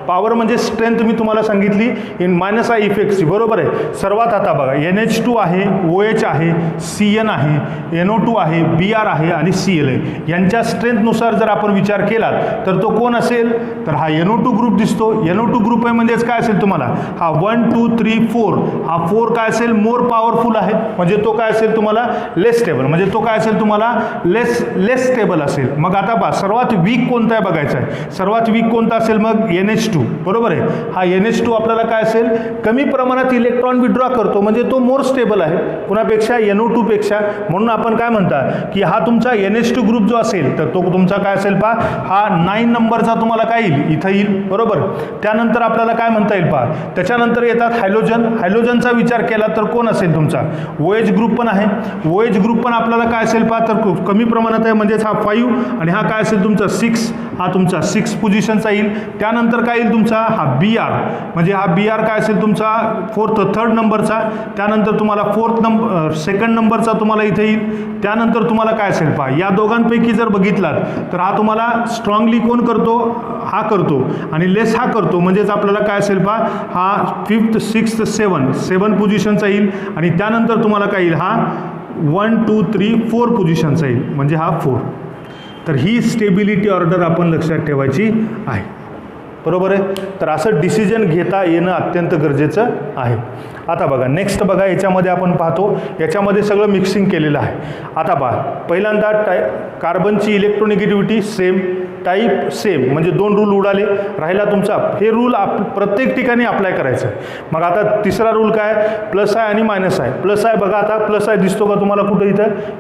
पॉवर म्हणजे स्ट्रेंथ मी तुम्हाला सांगितली इन मायनस आय इफेक्टची, बरोबर आहे. सर्वात आता बघा NH2 आहे, OH आहे, CN आहे, NO2 आहे, BR आहे आणि CL आहे. यांच्या स्ट्रेंथनुसार जर आपण विचार केला तर तो कोण असेल, तर हा NO2 ग्रुप दिसतो. NO2 ग्रुप आहे म्हणजेच काय असेल तुम्हाला हा 1, 2, 3, 4 हा 4 काय असेल मोर पॉवरफुल आहे, म्हणजे तो काय असेल तुम्हाला लेस स्टेबल, म्हणजे तो काय असेल तुम्हाला लेस स्टेबल असेल. मग आता पहा सर्वात वीक कोणता आहे बघायचा आहे. सर्वात वीक कोणता असेल मग NH2, बरोबर आहे. हा NH2 आपल्याला काय असेल कमी प्रमाणात इलेक्ट्रॉन विड्रॉ करतो, म्हणजे तो मोर स्टेबल आहे कुणापेक्षा NO2 पेक्षा. म्हणून आपण काय म्हणता की हा तुमचा NH2 ग्रुप जो असेल तर तो तुमचा काय असेल पहा हा 9 नंबरचा तुम्हाला काय येईल इथं येईल, बरोबर. त्यानंतर आपल्याला काय म्हणता येईल पहा, त्याच्यानंतर येतात हायड्रोजनचा विचार केला तर कोण असेल तुमचा OH ग्रुप पण आहे. OH ग्रुप पण आपल्याला काय असेल पहा तर कमी प्रमाणात आहे, म्हणजेच हा 5, आणि हा काय असेल तुमचा 6, हा तुमचा 6 पोझिशनचा येईल. त्यानंतर काय येईल तुमचा हा BR, म्हणजे हा BR काय असेल तुमचा थर्ड नंबरचा. त्यानंतर तुम्हाला सेकंड नंबरचा तुम्हाला इथे येईल. त्यानंतर तुम्हाला काय असेल पहा या दोघांपैकी जर बघितलात तर हा तुम्हाला स्ट्रॉंगली कोण करतो, हा करतो, आणि लेस हा करतो, म्हणजेच आपल्याला काय असेल पहा हा 5th, 6th, 7 पोझिशनचा येईल. आणि त्यानंतर तुम्हाला काय येईल हा 1, 2, 3, 4 पोझिशनचा येईल, म्हणजे हा 4. तर ही स्टेबिलिटी ऑर्डर आपण लक्षात ठेवायची आहे, बरोबर आहे. तर असं डिसिजन घेता येणं अत्यंत गरजेचं आहे. आता बघा नेक्स्ट बघा याच्यामध्ये आपण पाहतो याच्यामध्ये सगळं मिक्सिंग केलेलं आहे. आता पहा पहिल्यांदा कार्बनची इलेक्ट्रोनिगेटिव्हिटी सेम, टाईप सेम, म्हणजे 2 रूल उडाले. राहिला तुमचा हे रूल प्रत्येक ठिकाणी अप्लाय करायचं. मग आता तिसरा रूल काय, प्लस आय आणि मायनस आय. प्लस आय बघा आता प्लस आय दिसतो का तुम्हाला कुठं,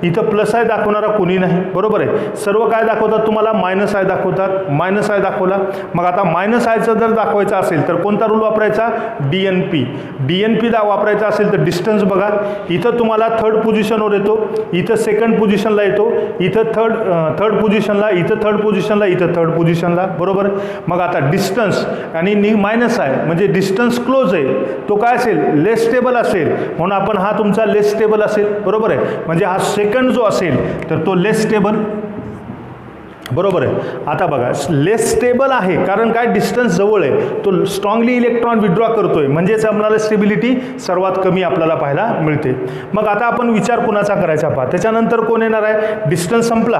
इथं प्लस आय दाखवणारा कोणी नाही, बरोबर आहे. सर्व काय दाखवतात तुम्हाला मायनस आय दाखवतात, मायनस आय दाखवला. मग आता मायनस आयचं जर दाखवायचं असेल तर कोणता रूल वापरायचा, DNP वापरायचा असेल तर डिस्टन्स बघा इथं तुम्हाला थर्ड पोझिशनवर येतो, इथं सेकंड पोझिशनला येतो, इथं थर्ड पोझिशनला, इथं थर्ड पोझिशनला, इथं थर्ड पोझिशनला, बरोबर. मग आता डिस्टन्स आणि मायनस आहे म्हणजे डिस्टन्स क्लोज आहे, तो काय असेल लेस स्टेबल असेल, म्हणून आपण हा तुमचा लेस स्टेबल असेल, बरोबर आहे. म्हणजे हा सेकंड जो असेल तर तो लेस स्टेबल, बरोबर आहे. आता बघा लेस स्टेबल आहे कारण काय डिस्टन्स जवळ आहे, तो स्ट्रॉंगली इलेक्ट्रॉन विड्रॉ करतोय, म्हणजेच आपल्याला स्टेबिलिटी सर्वात कमी आपल्याला पाहायला मिळते. मग आता आपण विचार कुणाचा करायचा पहा, त्याच्यानंतर कोण येणार आहे, डिस्टन्स संपला,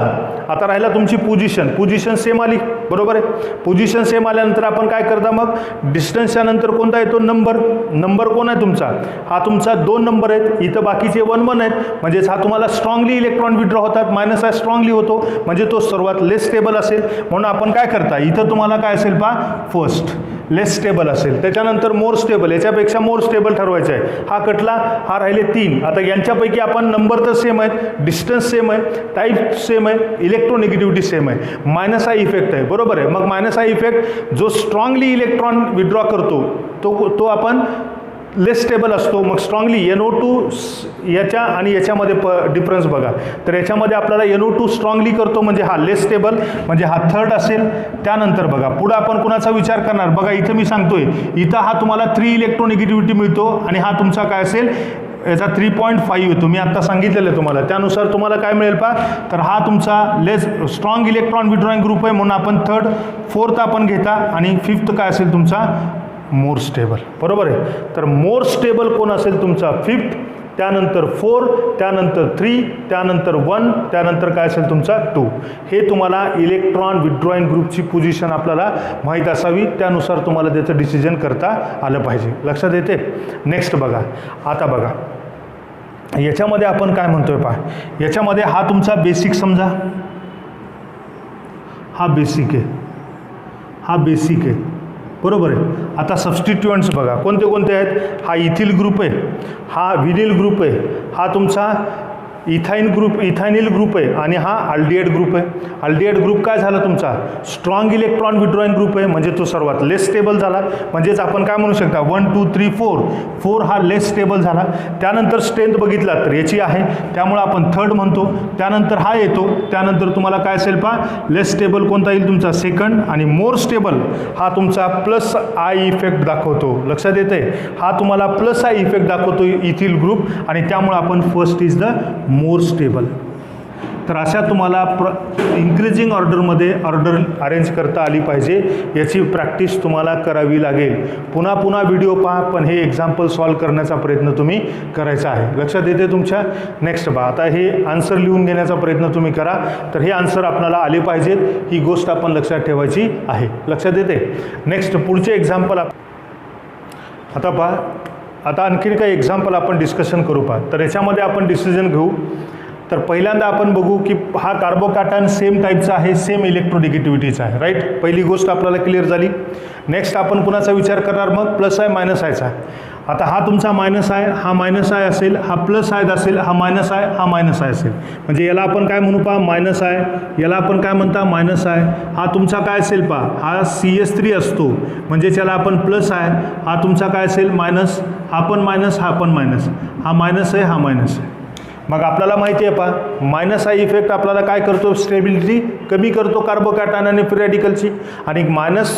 आता राहिला तुमची पोझिशन सेम आली, बरोबर आहे. पोझिशन सेम आल्यानंतर आपण काय करता, मग डिस्टन्सच्या नंतर कोणता येतो, नंबर कोण आहे तुमचा, हा तुमचा 2 नंबर आहेत, इथं बाकीचे 1-1 आहेत, म्हणजेच हा तुम्हाला स्ट्रॉंगली इलेक्ट्रॉन विड्रॉ होतात, मायनस हा स्ट्रॉंगली होतो, म्हणजे तो सर्वात लेस स्टेबल असेल. म्हणून आपण काय करता, इथं तुम्हाला काय असेल पहा फर्स्ट लेस स्टेबल असेल, त्याच्यानंतर मोर स्टेबल, याच्यापेक्षा मोर स्टेबल ठरवायचं आहे. हा कटला, हा राहिले 3. आता यांच्यापैकी आपण नंबर तर सेम आहेत, डिस्टन्स सेम आहे, टाईप सेम आहे, इलेक्ट्रोनिगेटिव्हिटी सेम आहे, मायनस हा इफेक्ट आहे, बरोबर आहे. मग मायनस हा इफेक्ट जो स्ट्रॉंगली इलेक्ट्रॉन विड्रॉ करतो तो आपण लेस स्टेबल असतो. मग स्ट्रॉंगली NO2 याच्या आणि याच्यामध्ये डिफरन्स बघा, तर याच्यामध्ये आपल्याला NO2 स्ट्रॉंगली करतो म्हणजे हा लेस स्टेबल, म्हणजे हा थर्ड असेल. त्यानंतर बघा पुढं आपण कुणाचा विचार करणार, बघा इथं मी सांगतोय, इथं हा तुम्हाला 3 इलेक्ट्रोनिगेटिव्हिटी मिळतो आणि हा तुमचा काय असेल याचा 3.5 येतो, मी आत्ता सांगितलेलं आहे तुम्हाला, त्यानुसार तुम्हाला काय मिळेल पा, तर हा तुमचा लेस स्ट्रॉंग इलेक्ट्रॉन विड्रॉइंग ग्रुप आहे म्हणून आपण थर्ड, फोर्थ आपण घेता आणि फिफ्थ काय असेल तुमचा मोर स्टेबल, बरोबर आहे. तर मोर स्टेबल कोण असेल तुमचा फिफ्थ, त्यानंतर 4, त्यानंतर 3, त्यानंतर 1, त्यानंतर काय असेल तुमचा 2. हे तुम्हाला इलेक्ट्रॉन विड्रॉइंग ग्रुपची पोझिशन आपल्याला माहीत असावी, त्यानुसार तुम्हाला त्याचं डिसिजन करता आलं पाहिजे. लक्षात येते. नेक्स्ट बघा, आता बघा याच्यामध्ये आपण काय म्हणतोय पहा, याच्यामध्ये हा तुमचा बेसिक समजा, हा बेसिक आहे, हा बेसिक आहे, बरोबर आहे. आता सबस्टिट्युएंट्स बघा कोणते कोणते आहेत. हा इथिल ग्रुप आहे, हा विनिल ग्रुप आहे, हा तुमचा इथायनिल ग्रुप आहे आणि हा अल्डिहाइड ग्रुप आहे. अल्डिहाइड ग्रुप काय झाला तुमचा स्ट्रॉंग इलेक्ट्रॉन विड्रॉइंग ग्रुप आहे, म्हणजे तो सर्वात लेस स्टेबल झाला. म्हणजेच आपण काय म्हणू शकता 1 2 3 4 हा लेस स्टेबल झाला. त्यानंतर स्ट्रेंथ बघितला तर याची आहे, त्यामुळे आपण थर्ड म्हणतो. त्यानंतर हा येतो, त्यानंतर तुम्हाला काय असेल पा, लेस स्टेबल कोणता येईल तुमचा सेकंड, आणि मोर स्टेबल हा तुमचा प्लस आय इफेक्ट दाखवतो. लक्षात येते, हा तुम्हाला प्लस आय इफेक्ट दाखवतो इथिल ग्रुप, आणि त्यामुळे आपण first is the more stable. तर अशा तुम्हाला इन्क्रीजिंग ऑर्डरमध्ये ऑर्डर अरेंज करता आली पाहिजे, याची प्रॅक्टिस तुम्हाला करावी लागेल. पुन्हा पुन्हा व्हिडिओ पहा, पण हे एक्झाम्पल सॉल्व करण्याचा प्रयत्न तुम्ही करायचा आहे. लक्षात येते तुमच्या. नेक्स्ट पहा, आता हे आन्सर लिहून घेण्याचा प्रयत्न तुम्ही करा. तर हे आन्सर आपल्याला आले पाहिजेत, ही गोष्ट आपण लक्षात ठेवायची आहे. लक्षात येते. नेक्स्ट पुढचे एक्झाम्पल आता पहा, आता आणखीन काही एक्झाम्पल आपण डिस्कशन करू पहा. तर याच्यामध्ये आपण डिसिजन घेऊ. तर पहिल्यांदा आपण बघू की हा कार्बोकॅटायन सेम टाईपचा आहे, सेम इलेक्ट्रोनिगेटिव्हिटीचा आहे, राईट. पहिली गोष्ट आपल्याला क्लिअर झाली. नेक्स्ट आपण कुणाचा विचार करणार मग, प्लस आय मायनस आयचा. आता हा तुमचा मायनस आय, हा मायनस आय असेल, हा प्लस आय असेल, हा मायनस आय, हा मायनस आय असेल. म्हणजे याला आपण काय म्हणू पहा, मायनस आय, याला आपण काय म्हणता मायनस आय. हा तुमचा काय असेल पहा, हा CS3 असतो, म्हणजे याला आपण प्लस आय. हा तुमचा काय असेल मायनस, हा पण मायनस, हा पण मायनस, हा मायनस आहे, हा मायनस आहे. मग आपल्याला माहिती आहे पहा, मायनस आय इफेक्ट आपल्याला काय करतो, स्टेबिलिटी कमी करतो कार्बोकॅटायन आणि फ्री रॅडिकलची, आणि मायनस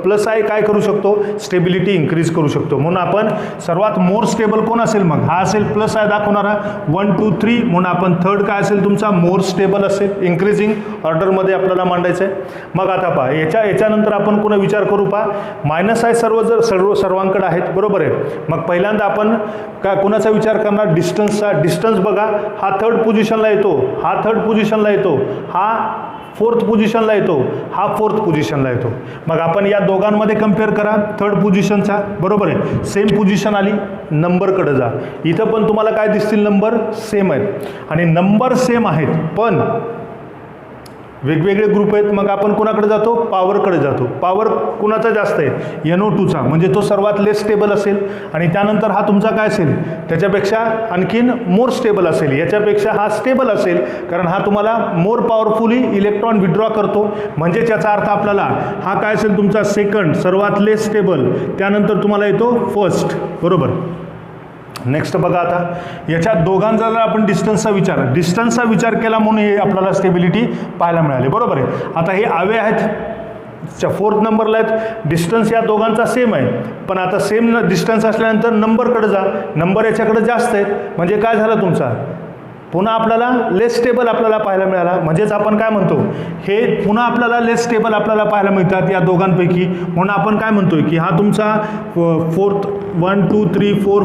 प्लस आय काय करू शकतो, स्टेबिलिटी इन्क्रीज करू शकतो. म्हणून आपण सर्वात मोर स्टेबल कोण असेल मग, हा असेल प्लस आय दाखवणारा 1 2 3, म्हणून आपण थर्ड काय असेल तुमचा मोर स्टेबल असेल, इन्क्रीजिंग ऑर्डरमध्ये आपल्याला मांडायचं आहे. मग आता पहा याच्यानंतर आपण पुन्हा विचार करू पहा, मायनस आय सर्वांकडे आहेत, बरोबर आहे. मग पहिल्यांदा आपण काय कुणाचा विचार करणार, डिस्टन्सचा. डिस्टन्स बघा, हा थर्ड पोझिशनला येतो, हा थर्ड पोझिशनला येतो, हा फोर्थ पोझिशनला येतो, हा फोर्थ पोझिशनला येतो. मग आपण या दोघांमध्ये कम्पेअर करा थर्ड पोझिशनचा, बरोबर आहे. सेम पोझिशन आली, नंबरकडे जा. इथं पण तुम्हाला काय दिसतील, नंबर सेम आहेत, आणि नंबर सेम आहेत पण वेगवेगळे ग्रुप आहेत. मग आपण कुणाकडे जातो, पॉवरकडे जातो. पॉवर कुणाचा जास्त आहे, NO2चा, म्हणजे तो सर्वात लेस स्टेबल असेल. आणि त्यानंतर हा तुमचा काय असेल, त्याच्यापेक्षा आणखीन मोर स्टेबल असेल, याच्यापेक्षा हा स्टेबल असेल, कारण हा तुम्हाला मोर पॉवरफुली इलेक्ट्रॉन विड्रॉ करतो. म्हणजेच याचा अर्थ आपल्याला हा काय असेल तुमचा सेकंड, सर्वात लेस स्टेबल, त्यानंतर तुम्हाला येतो फर्स्ट, बरोबर. नेक्स्ट बघा, आता याच्या दोघांचा जर आपण डिस्टन्सचा विचार केला म्हणून हे आपल्याला स्टेबिलिटी पाहायला मिळाली, बरोबर आहे. आता हे आवे आहेत, फोर्थ नंबरला आहेत. डिस्टन्स या दोघांचा सेम आहे, पण आता सेम डिस्टन्स असल्यानंतर नंबरकडे जा, नंबर याच्याकडे जास्त आहेत, म्हणजे काय झालं तुमचा पुन्हा आपल्याला लेस स्टेबल आपल्याला पाहायला मिळाला. म्हणजेच आपण काय म्हणतो, हे पुन्हा आपल्याला लेस स्टेबल आपल्याला पाहायला मिळतात या दोघांपैकी. म्हणून आपण काय म्हणतोय की हा तुमचा फोर्थ 1 2 3 4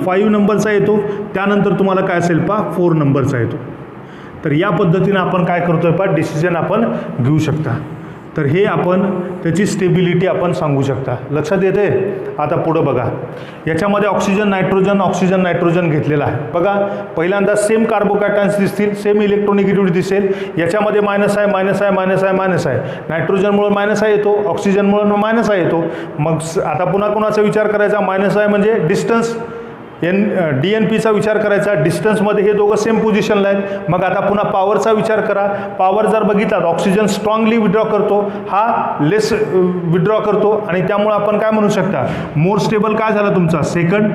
5 नंबरचा येतो, त्यानंतर तुम्हाला काय असेल पहा 4 नंबरचा येतो. तर या पद्धतीनं आपण काय करतोय पहा, डिसिजन आपण घेऊ शकता. तर हे आपण त्याची स्टेबिलिटी आपण सांगू शकता. लक्षात येते. आता पुढं बघा, याच्यामध्ये ऑक्सिजन नायट्रोजन घेतलेला आहे. बघा पहिल्यांदा सेम कार्बोकॅटायन्स दिसतील, सेम इलेक्ट्रोनिगेटिव्हिटी दिसेल. याच्यामध्ये मायनस आहे, मायनस आहे, मायनस आहे, मायनस आहे. नायट्रोजनमुळे मायनस आहे येतो, ऑक्सिजनमुळे मायनस आहे येतो. मग आता पुन्हा कोणाचा विचार करायचा, मायनस आहे म्हणजे डिस्टन्स, DNPचा विचार करायचा. डिस्टन्समध्ये हे दोघं सेम पोझिशनला आहेत. मग आता पुन्हा पॉवरचा विचार करा. पॉवर जर बघितला तर ऑक्सिजन स्ट्रॉंगली विड्रॉ करतो, हा लेस विड्रॉ करतो, आणि त्यामुळे आपण काय म्हणू शकता, मोर स्टेबल काय झाला तुमचा सेकंड.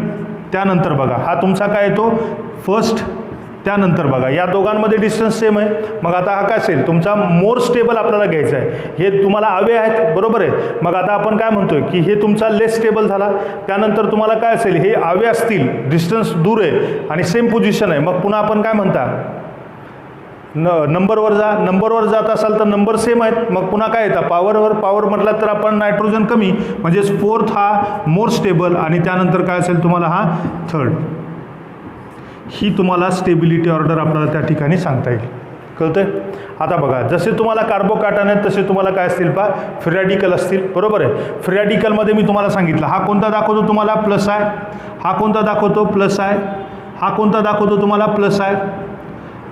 त्यानंतर बघा हा तुमचा काय येतो फर्स्ट, त्यानंतर बघा या दोघांमध्ये डिस्टन्स सेम आहे. मग आता हा काय असेल तुमचा मोर स्टेबल आपल्याला घ्यायचा आहे. हे तुम्हाला हवे आहेत बरोबर आहे. मग आता आपण काय म्हणतोय की हे तुमचा लेस स्टेबल झाला. त्यानंतर तुम्हाला काय असेल हे हवे असतील, डिस्टन्स दूर आहे आणि सेम पोझिशन आहे. मग पुन्हा आपण काय म्हणता नंबरवर जा. नंबरवर जात असाल तर नंबर सेम आहेत. मग पुन्हा काय येतं पॉवर म्हटलं तर आपण नायट्रोजन कमी म्हणजेच फोर्थ हा मोर स्टेबल आणि त्यानंतर काय असेल तुम्हाला हा थर्ड. ही तुम्हाला स्टेबिलिटी ऑर्डर आपल्याला त्या ठिकाणी सांगता येईल. कळतंय? आता बघा जसे तुम्हाला कार्बोकॅटन आहेत तसे तुम्हाला काय असतील फ्री रॅडिकल असतील बरोबर आहे. फ्री रॅडिकलमध्ये मी तुम्हाला सांगितलं हा कोणता दाखवतो तुम्हाला प्लस आहे, हा कोणता दाखवतो प्लस आहे, हा कोणता दाखवतो तुम्हाला प्लस आहे.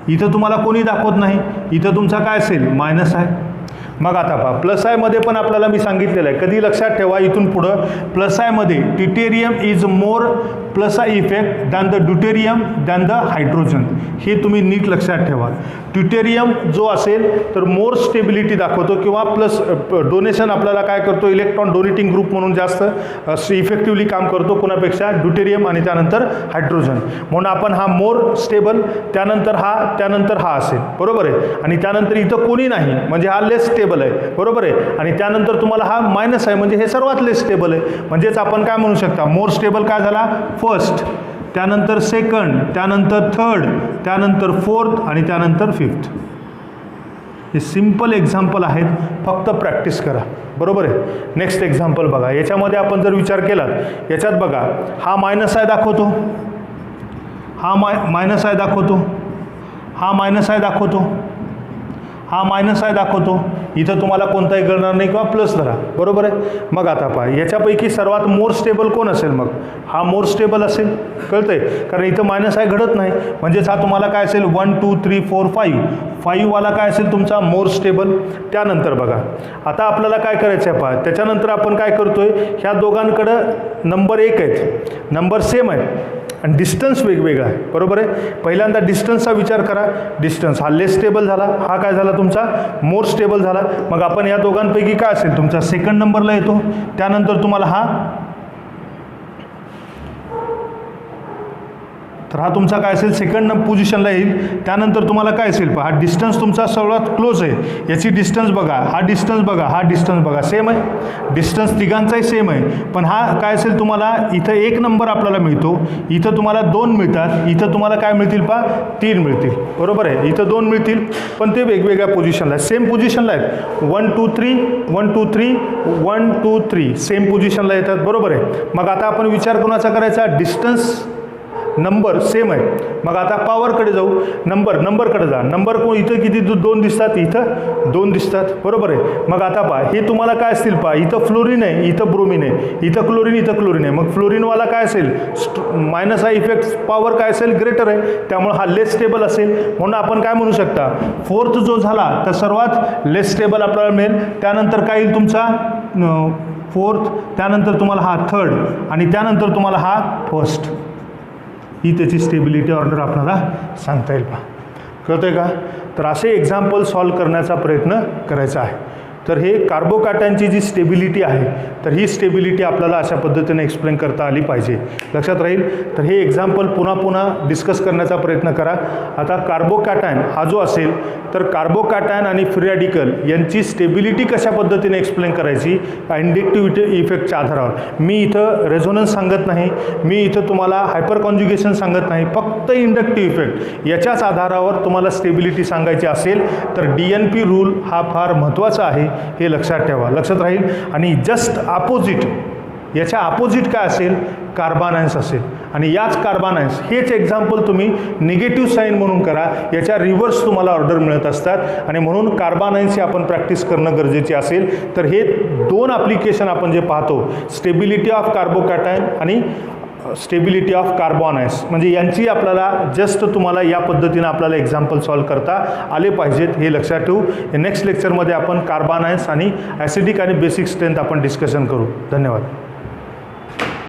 इथं तुम्हाला कोणी दाखवत नाही, इथं तुमचा काय असेल मायनस आहे. मग आता पहा प्लस आयमध्ये पण आपल्याला मी सांगितलेलं आहे, कधी लक्षात ठेवा इथून पुढं प्लस आयमध्ये tritium is more plus I effect than the deuterium than the hydrogen. हे तुम्ही नीट लक्षात ठेवा. ट्युटेरियम जो असेल तर मोर स्टेबिलिटी दाखवतो किंवा प्लस डोनेशन आपल्याला काय करतो इलेक्ट्रॉन डोनेटिंग ग्रुप म्हणून जास्त इफेक्टिव्हली काम करतो कोणापेक्षा ड्युटेरियम आणि त्यानंतर हायड्रोजन. म्हणून आपण हा मोर स्टेबल त्यानंतर हा असेल बरोबर आहे. आणि त्यानंतर इथं कोणी नाही म्हणजे हा लेस स्टेबल आहे बरोबर आहे. आणि त्यानंतर तुम्हाला हा मायनस आहे म्हणजे हे सर्वात लेस स्टेबल आहे. म्हणजेच आपण काय म्हणू शकता मोर स्टेबल काय झाला फर्स्ट, त्यानंतर सेकंड, त्यानंतर थर्ड, त्यानंतर फोर्थ आणि त्यानंतर फिफ्थ. हे सिंपल एक्झाम्पल आहेत, फक्त प्रॅक्टिस करा बरोबर आहे. नेक्स्ट एक्झाम्पल बघा. याच्यामध्ये आपण जर विचार केला याच्यात बघा हा मायनस आय दाखवतो, हा मायनस आय दाखवतो, हा मायनस आय दाखवतो, हा मायनस आय दाखवतो. इथं तुम्हाला कोणताही गणणार नाही किंवा प्लस धरा बरोबर आहे. मग आता पहा याच्यापैकी सर्वात मोर स्टेबल कोण असेल मग हा मोर स्टेबल असेल. कळतंय? कारण इथं मायनस आय घडत नाही म्हणजेच हा तुम्हाला काय असेल 1 2 3 4 5 वाला काय असेल तुमचा मोर स्टेबल. त्यानंतर बघा आता आपल्याला काय करायचं आहे पहा त्याच्यानंतर आपण काय करतोय ह्या दोघांकडं नंबर 1 आहेत, नंबर सेम आहे आणि डिस्टन्स वेगवेगळा आहे बरोबर आहे. पहिल्यांदा डिस्टन्सचा विचार करा. डिस्टन्स हा लेस स्टेबल झाला, हा काय झाला तुमचा मोर स्टेबल झाला. मग आपण या दोघांपैकी काय असेल तुमचा सेकंड नंबरला येतो. त्यानंतर तुम्हाला हा तर हा तुमचा काय असेल सेकंड पोझिशनला येईल. त्यानंतर तुम्हाला काय असेल पहा हा डिस्टन्स तुमचा सर्वात क्लोज आहे. याची डिस्टन्स बघा, हा डिस्टन्स बघा, हा डिस्टन्स बघा सेम आहे. डिस्टन्स तिघांचाही सेम आहे. पण हा काय असेल तुम्हाला इथं 1 नंबर आपल्याला मिळतो, इथं तुम्हाला 2 मिळतात, इथं तुम्हाला काय मिळतील पहा 3 मिळतील बरोबर आहे. इथं 2 मिळतील पण ते वेगवेगळ्या पोझिशनला आहेत, सेम पोझिशनला आहेत. 1 2 3 1 2 3 1 2 3 सेम पोझिशनला येतात बरोबर आहे. मग आता आपण विचार कोणाचा करायचा डिस्टन्स नंबर सेम आहे. मग आता पॉवरकडे जाऊ. नंबरकडे जा. नंबर कोण इथं किती 2 दिसतात, इथं 2 दिसतात बरोबर आहे. मग आता पहा हे तुम्हाला काय असतील पहा इथं फ्लोरिन आहे, इथं ब्रोमिन आहे, इथं क्लोरिन, इथं क्लोरिन आहे. मग फ्लोरिनवाला काय असेल मायनस आय इफेक्ट पॉवर काय असेल ग्रेटर आहे त्यामुळे हा लेस स्टेबल असेल. म्हणून आपण काय म्हणू शकता फोर्थ जो झाला तर सर्वात लेस स्टेबल आपल्याला मिळेल. त्यानंतर काय येईल तुमचा फोर्थ, त्यानंतर तुम्हाला हा थर्ड आणि त्यानंतर तुम्हाला हा फर्स्ट. ही त्याची स्टेबिलिटी ऑर्डर आपल्याला सांगता येईल पहा. कळतंय का? तर असे एक्झाम्पल सॉल्व करण्याचा प्रयत्न करायचा आहे. तर हे कार्बोकॅटायनची जी स्टेबिलिटी आहे तर ही स्टेबिलिटी आपल्याला अशा पद्धतीने एक्सप्लेन करता आली पाहिजे. लक्षात राहील. तर हे एक्झाम्पल पुन्हा डिस्कस करण्याचा प्रयत्न करा. आता कार्बोकॅटायन हा जो असेल तर कार्बोकॅटायन आणि फ्री रॅडिकल यांची स्टेबिलिटी कशा पद्धतीने एक्सप्लेन करायची इंडक्टिव्ह इफेक्टच्या आधारावर. मी इथं रेझोनन्स सांगत नाही, मी इथं तुम्हाला हायपर कॉन्ज्युगेशन सांगत नाही, फक्त इंडक्टिव्ह इफेक्ट याच्याच आधारावर तुम्हाला स्टेबिलिटी सांगायची असेल तर DNP रूल हा फार महत्त्वाचा आहे, हे लक्षात ठेवा. लक्षात राहील. आणि जस्ट अपोजिट याच्या अपोजिट काय असेल कार्बोनायन्स असेल आणि याच कार्बोनायन्स हेच एक्झाम्पल तुम्ही निगेटिव्ह साईन म्हणून करा. याच्या रिव्हर्स तुम्हाला ऑर्डर मिळत असतात आणि म्हणून कार्बोनायन्सची आपण प्रॅक्टिस करणं गरजेचे असेल. तर हे 2 ॲप्लिकेशन आपण जे पाहतो स्टेबिलिटी ऑफ कार्बोकॅटायन आणि स्टेबिलिटी ऑफ कार्बोनायन्स म्हणजे यांची आपल्याला जस्ट तुम्हाला या पद्धतीनं आपल्याला एक्झाम्पल सॉल्व करता आले पाहिजेत, हे लक्षात ठेवू. नेक्स्ट लेक्चरमध्ये आपण कार्बोनायन्स आणि ॲसिडिक आणि बेसिक स्ट्रेंथ आपण डिस्कशन करू. धन्यवाद.